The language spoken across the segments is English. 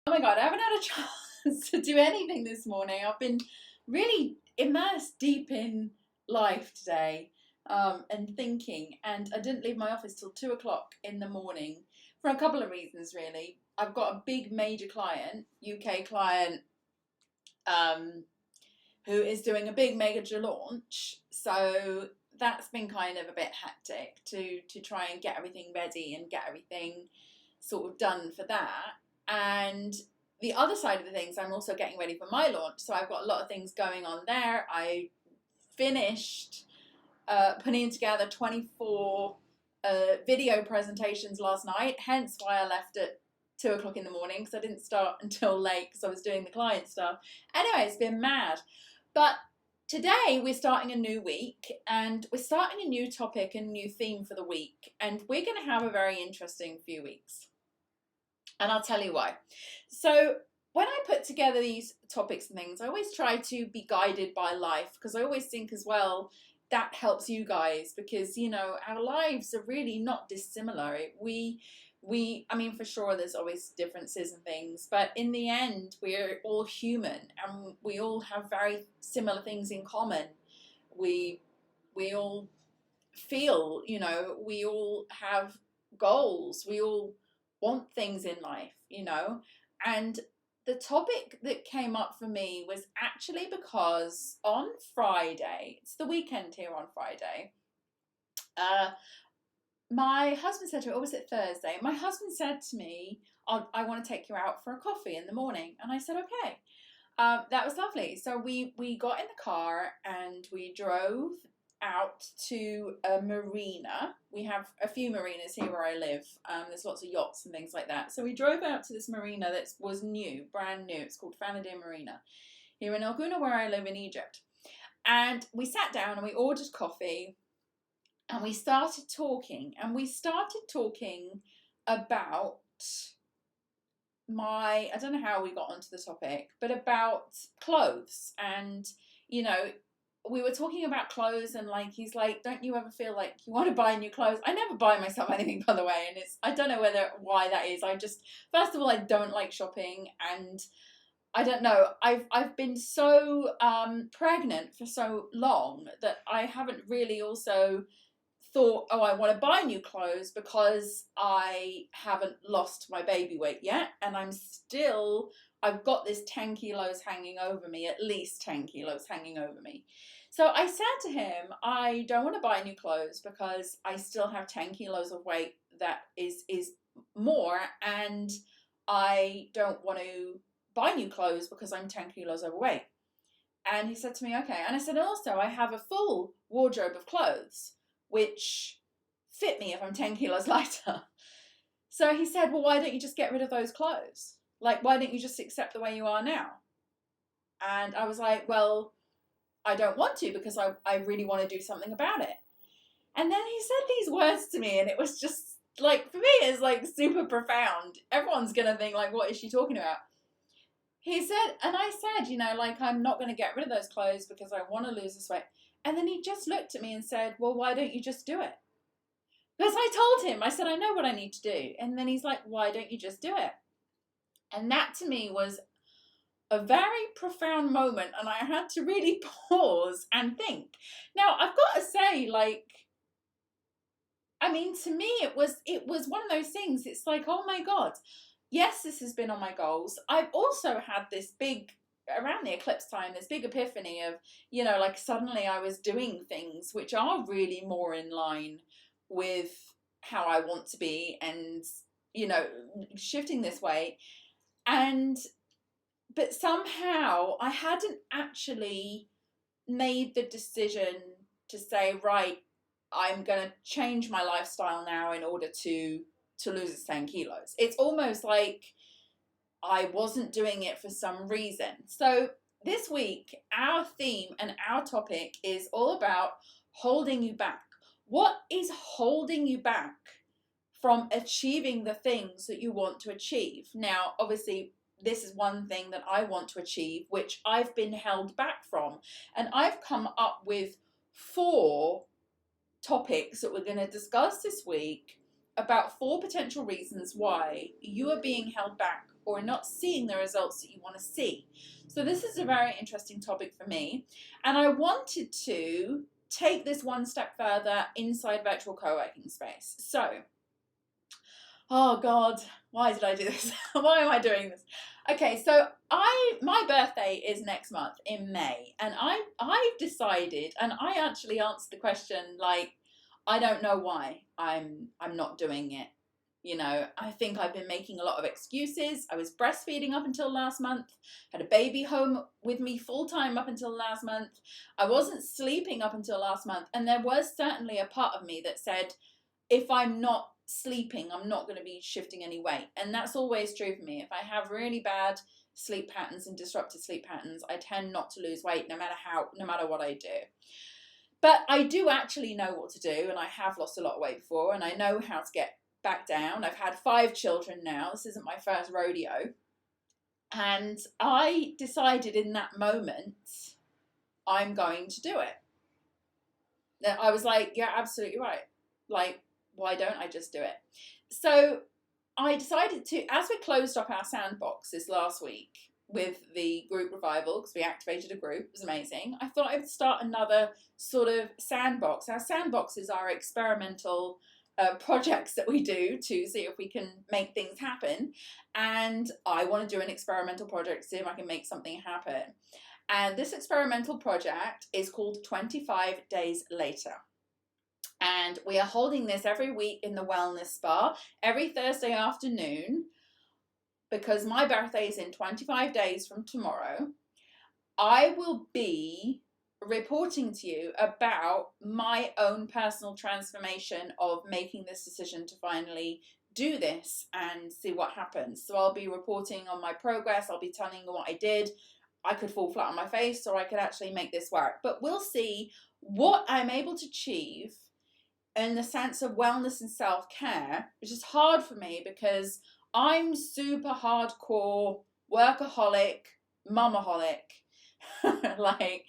Oh my God, I haven't had a chance to do anything this morning. I've been really immersed deep in life today, and thinking, and I didn't leave my office till 2 o'clock in the morning for a couple of reasons, really. I've got a big major client, UK client, um, who is doing a big major launch. So that's been kind of a bit hectic to try and get everything ready and get everything sort of done for that. And the other side of the things, I'm also getting ready for my launch. So I've got a lot of things going on there. I finished putting together 24 video presentations last night, hence why I left at 2 o'clock in the morning, because I didn't start until late because I was doing the client stuff. Anyway, it's been mad. But today we're starting a new week, and we're starting a new topic and new theme for the week, and we're going to have a very interesting few weeks. And I'll tell you why. So when I put together these topics and things, I always try to be guided by life, because I always think as well that helps you guys, because our lives are really not dissimilar. I mean, for sure there's always differences and things, but in the end we're all human and we all have very similar things in common. We all feel, we all have goals, we all want things in life, and the topic that came up for me was actually because on Friday, it's the weekend here on Friday, my husband said to me, or was it Thursday? My husband said to me, I want to take you out for a coffee in the morning. And I said, okay. That was lovely. So we got in the car and we drove out to a marina. We have a few marinas here where I live. There's lots of yachts and things like that. So we drove out to this marina that was new, brand new. It's called Fanadir Marina here in El Gouna, where I live in Egypt. And we sat down and we ordered coffee. And we started talking, about I don't know how we got onto the topic, but about clothes. And, we were talking about clothes, and he's like, don't you ever feel like you want to buy new clothes? I never buy myself anything, by the way. And I don't know why that is. First of all, I don't like shopping, and I don't know. I've been so pregnant for so long that I haven't really also thought, oh, I want to buy new clothes, because I haven't lost my baby weight yet, and I've got this 10 kilos hanging over me, at least 10 kilos hanging over me. So I said to him, I don't want to buy new clothes because I still have 10 kilos of weight that is more, and I don't want to buy new clothes because I'm 10 kilos overweight. And he said to me, okay. And I said, also, I have a full wardrobe of clothes which fit me if I'm 10 kilos lighter. So he said, well, why don't you just get rid of those clothes? Why don't you just accept the way you are now? And I was like, well, I don't want to, because I really want to do something about it. And then he said these words to me, and it was just for me, it's super profound. Everyone's going to think what is she talking about? He said, and I said, I'm not going to get rid of those clothes because I want to lose this weight. And then he just looked at me and said, well, why don't you just do it? Because I told him, I said, I know what I need to do. And then he's like, why don't you just do it? And that to me was a very profound moment. And I had to really pause and think. Now, I've got to say, to me, it was one of those things. It's oh my God, yes, this has been on my goals. I've also had this big, around the eclipse time, this big epiphany of, suddenly I was doing things which are really more in line with how I want to be, and, shifting this way. But somehow I hadn't actually made the decision to say, right, I'm going to change my lifestyle now in order to lose this 10 kilos. It's almost like I wasn't doing it for some reason. So this week, our theme and our topic is all about holding you back. What is holding you back from achieving the things that you want to achieve? Now, obviously, this is one thing that I want to achieve, which I've been held back from. And I've come up with 4 topics that we're going to discuss this week, about 4 potential reasons why you are being held back or not seeing the results that you want to see. So this is a very interesting topic for me, and I wanted to take this one step further inside virtual co-working space. So, oh God, why did I do this? Why am I doing this? Okay, so my birthday is next month in May, and I've decided, and I actually answered the question like, I don't know why I'm not doing it. You know, I think I've been making a lot of excuses. I was breastfeeding up until last month, had a baby home with me full time up until last month. I wasn't sleeping up until last month, and there was certainly a part of me that said, if I'm not sleeping, I'm not going to be shifting any weight. And that's always true for me. If I have really bad sleep patterns and disrupted sleep patterns, I tend not to lose weight no matter what I do. But I do actually know what to do, and I have lost a lot of weight before, and I know how to get back down. I've had 5 children now. This isn't my first rodeo. And I decided in that moment, I'm going to do it. I was like, you're absolutely right. Like, why don't I just do it? So I decided to, as we closed up our sandbox this last week with the group revival, because we activated a group, it was amazing, I thought I would start another sort of sandbox. Our sandboxes are experimental projects that we do to see if we can make things happen. And I want to do an experimental project to see if I can make something happen. And this experimental project is called 25 Days Later. And we are holding this every week in the Wellness Spa, every Thursday afternoon, because my birthday is in 25 days from tomorrow. I will be reporting to you about my own personal transformation of making this decision to finally do this and see what happens. So I'll be reporting on my progress. I'll be telling you what I did. I could fall flat on my face, or I could actually make this work. But we'll see what I'm able to achieve in the sense of wellness and self-care, which is hard for me because I'm super hardcore workaholic, momaholic, like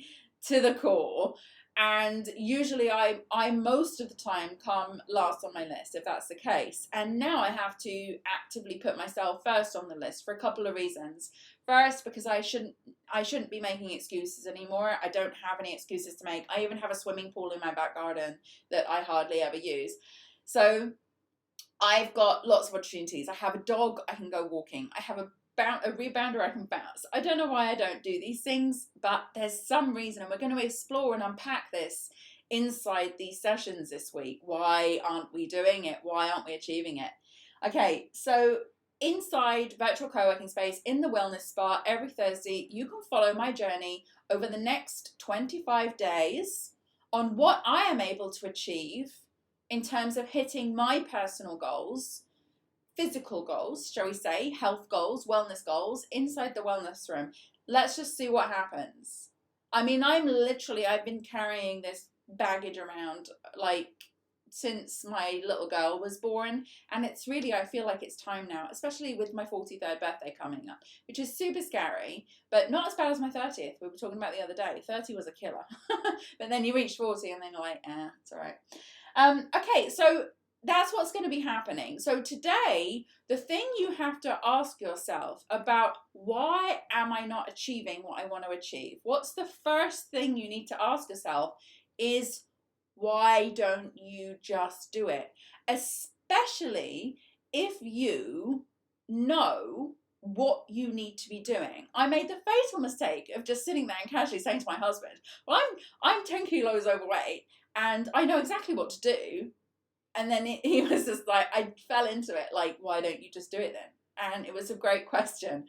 to the core. And usually I most of the time come last on my list if that's the case. And now I have to actively put myself first on the list for a couple of reasons. First, because I shouldn't be making excuses anymore. I don't have any excuses to make. I even have a swimming pool in my back garden that I hardly ever use. So I've got lots of opportunities. I have a dog, I can go walking. I have a rebounder, I can bounce. I don't know why I don't do these things, but there's some reason, and we're going to explore and unpack this inside these sessions this week. Why aren't we doing it? Why aren't we achieving it? Okay, so inside virtual co-working space in the Wellness Spa every Thursday, you can follow my journey over the next 25 days on what I am able to achieve in terms of hitting my personal goals, physical goals, shall we say, health goals, wellness goals, inside the wellness room. Let's just see what happens. I mean, I've been carrying this baggage around like since my little girl was born, and it's really, I feel like it's time now, especially with my 43rd birthday coming up, which is super scary, but not as bad as my 30th. We were talking about the other day. 30 was a killer. But then you reach 40 and then you're like, it's all right. Okay, so that's what's going to be happening. So today, the thing you have to ask yourself about, why am I not achieving what I want to achieve? What's the first thing you need to ask yourself is, why don't you just do it? Especially if you know what you need to be doing. I made the fatal mistake of just sitting there and casually saying to my husband, well, I'm 10 kilos overweight and I know exactly what to do. And then he was just like, I fell into it, like, why don't you just do it then? And it was a great question.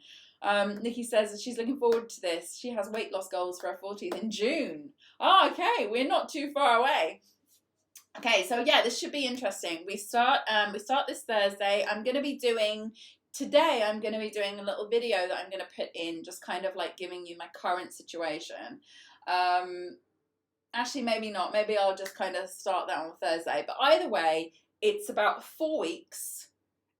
Nikki says that she's looking forward to this. She has weight loss goals for her 40th in June. Oh, okay, we're not too far away. Okay, so yeah, this should be interesting. We start this Thursday. I'm going to be doing a little video that I'm going to put in, just kind of like giving you my current situation. Actually, maybe not. Maybe I'll just kind of start that on Thursday. But either way, it's about 4 weeks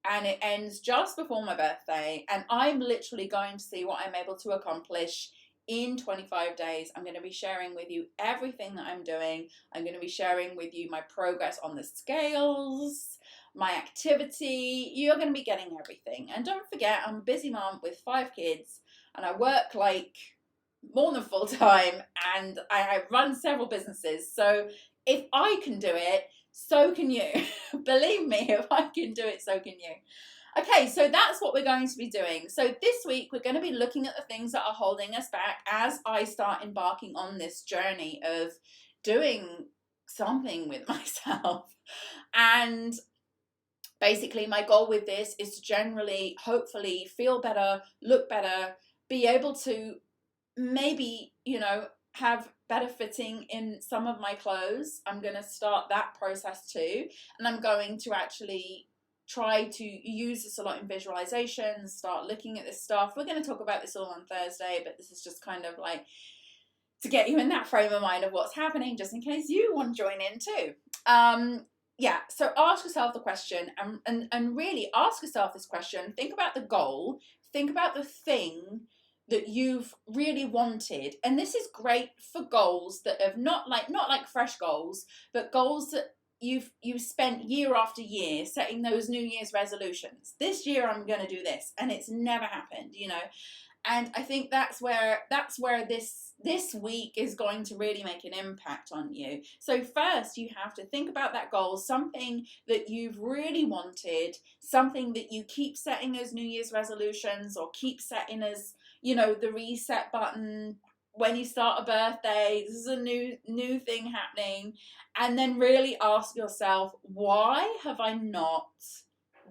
and it ends just before my birthday. And I'm literally going to see what I'm able to accomplish in 25 days. I'm going to be sharing with you everything that I'm doing. I'm going to be sharing with you my progress on the scales, my activity. You're going to be getting everything. And don't forget, I'm a busy mom with 5 kids, and I work like more than full time, and I run several businesses. So if I can do it, so can you. Believe me, if I can do it, so can you. Okay, so that's what we're going to be doing. So this week, we're going to be looking at the things that are holding us back as I start embarking on this journey of doing something with myself. And basically, my goal with this is to generally, hopefully, feel better, look better, be able to maybe, have better fitting in some of my clothes. I'm going to start that process too. And I'm going to actually try to use this a lot in visualization, start looking at this stuff. We're going to talk about this all on Thursday, but this is just kind of like to get you in that frame of mind of what's happening, just in case you want to join in too. Yeah, so ask yourself the question and really ask yourself this question. Think about the goal. Think about the thing that you've really wanted. And this is great for goals that have not like fresh goals, but goals that you've spent year after year setting those New Year's resolutions. This year I'm going to do this, and it's never happened, And I think that's where this week is going to really make an impact on you. So first, you have to think about that goal, something that you've really wanted, something that you keep setting as New Year's resolutions, or keep setting as, the reset button when you start a birthday. This is a new thing happening. And then really ask yourself, why have I not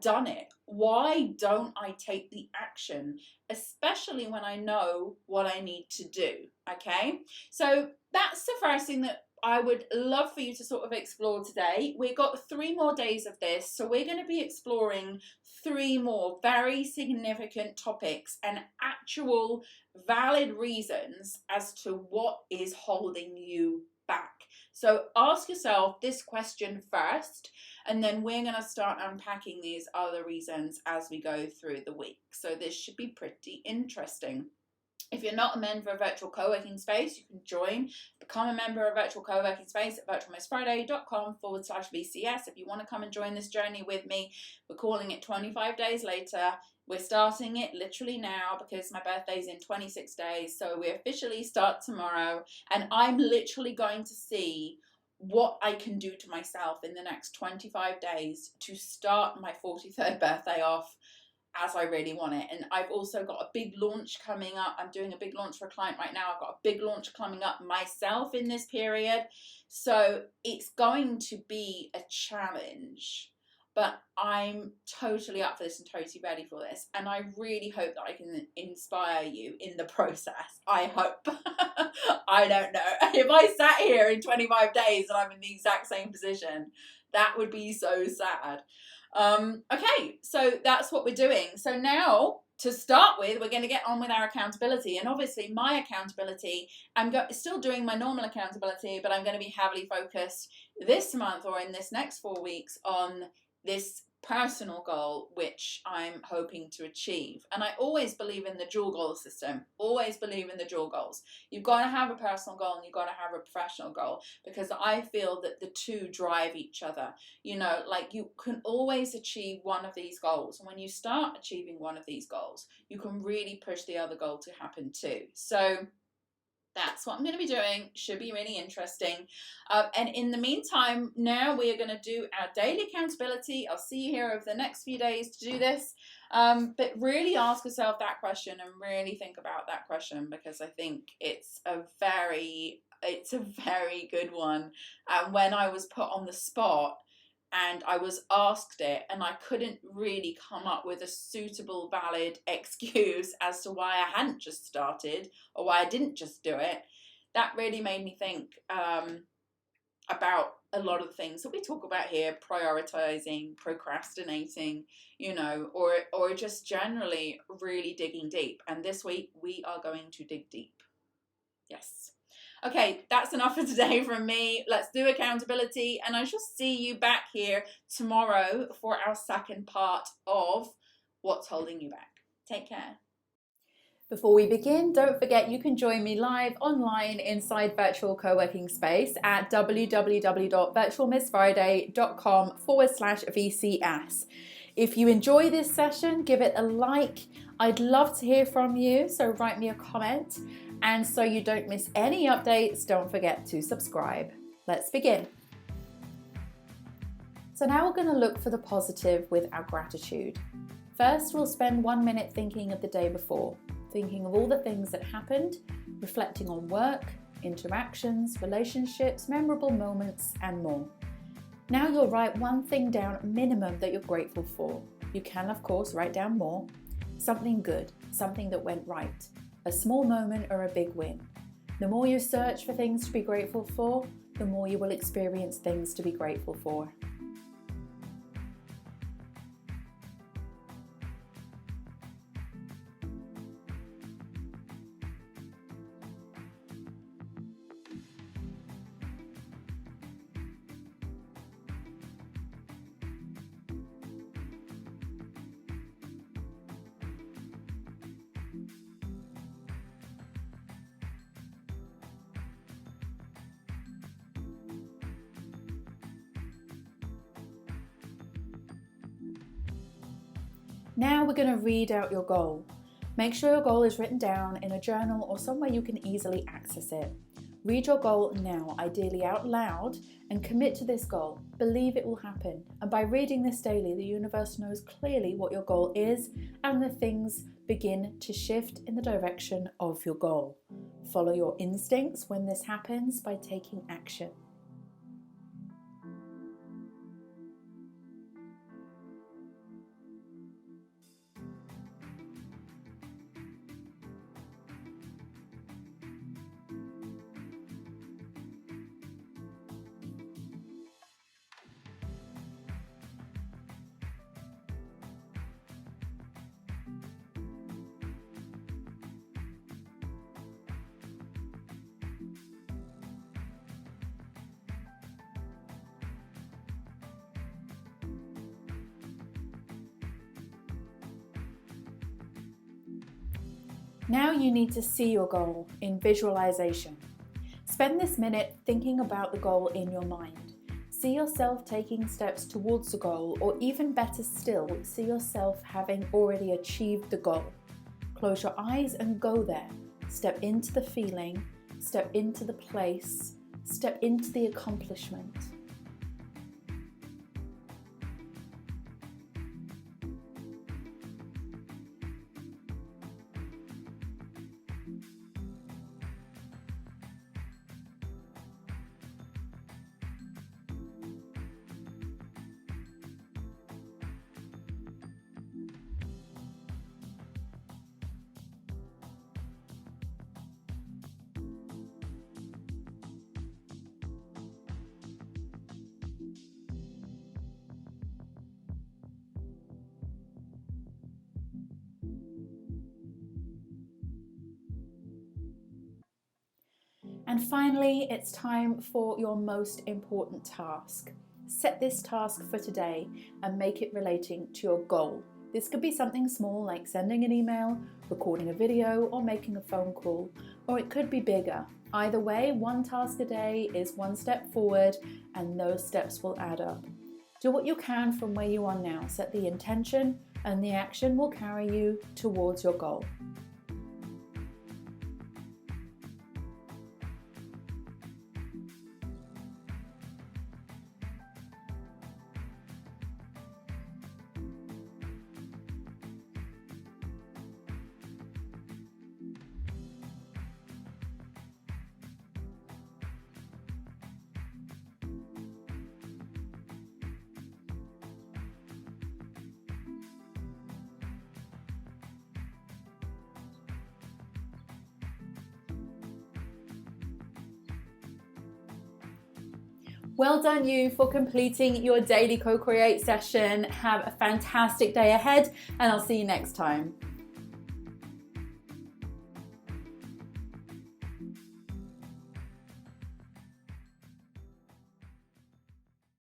done it? Why don't I take the action, especially when I know what I need to do? Okay, so that's the first thing that I would love for you to sort of explore today. We've got 3 more days of this, so we're going to be exploring 3 more very significant topics and actual valid reasons as to what is holding you back. So ask yourself this question first, and then we're going to start unpacking these other reasons as we go through the week. So this should be pretty interesting. If you're not a member of Virtual Co-working Space, you can become a member of Virtual Co-working Space at virtualmostfriday.com/VCS. If you want to come and join this journey with me, we're calling it 25 Days Later. We're starting it literally now because my birthday's in 26 days. So we officially start tomorrow, and I'm literally going to see what I can do to myself in the next 25 days to start my 43rd birthday off as I really want it. And I've also got a big launch coming up. I'm doing a big launch for a client right now. I've got a big launch coming up myself in this period. So it's going to be a challenge, but I'm totally up for this and totally ready for this. And I really hope that I can inspire you in the process. I hope. I don't know. If I sat here in 25 days and I'm in the exact same position, that would be so sad. Okay, so that's what we're doing. So now, to start with, we're going to get on with our accountability. And obviously, my accountability, I'm still doing my normal accountability, but I'm going to be heavily focused this month or in this next 4 weeks on this personal goal, which I'm hoping to achieve. And I always believe in the dual goal system. Always believe in the dual goals. You've got to have a personal goal and you've got to have a professional goal, because I feel that the two drive each other. Like you can always achieve one of these goals. And when you start achieving one of these goals, you can really push the other goal to happen too. So that's what I'm going to be doing. Should be really interesting. And in the meantime, now we are going to do our daily accountability. I'll see you here over the next few days to do this. But really ask yourself that question and really think about that question, because I think it's a very good one. And when I was put on the spot and I was asked it, and I couldn't really come up with a suitable, valid excuse as to why I hadn't just started or why I didn't just do it, that really made me think about a lot of the things that we talk about here: prioritizing, procrastinating, or just generally really digging deep. And this week we are going to dig deep. Yes. Okay, that's enough for today from me. Let's do accountability, and I shall see you back here tomorrow for our second part of what's holding you back. Take care. Before we begin, don't forget you can join me live online inside Virtual Co-working Space at www.virtualmissfriday.com/VCS. If you enjoy this session, give it a like. I'd love to hear from you, so write me a comment. And so you don't miss any updates, don't forget to subscribe. Let's begin. So now we're going to look for the positive with our gratitude. First, we'll spend 1 minute thinking of the day before, thinking of all the things that happened, reflecting on work, interactions, relationships, memorable moments, and more. Now you'll write one thing down minimum that you're grateful for. You can, of course, write down more. Something good, something that went right, a small moment or a big win. The more you search for things to be grateful for, the more you will experience things to be grateful for. Now we're going to read out your goal. Make sure your goal is written down in a journal or somewhere you can easily access it. Read your goal now, ideally out loud, and commit to this goal. Believe it will happen. And by reading this daily, the universe knows clearly what your goal is, and the things begin to shift in the direction of your goal. Follow your instincts when this happens by taking action. Now you need to see your goal in visualization. Spend this minute thinking about the goal in your mind. See yourself taking steps towards the goal, or even better still, see yourself having already achieved the goal. Close your eyes and go there. Step into the feeling, step into the place, step into the accomplishment. And finally, it's time for your most important task. Set this task for today and make it relating to your goal. This could be something small like sending an email, recording a video, or making a phone call, or it could be bigger. Either way, one task a day is one step forward, and those steps will add up. Do what you can from where you are now. Set the intention, and the action will carry you towards your goal. Well done you for completing your daily co-create session. Have a fantastic day ahead, and I'll see you next time.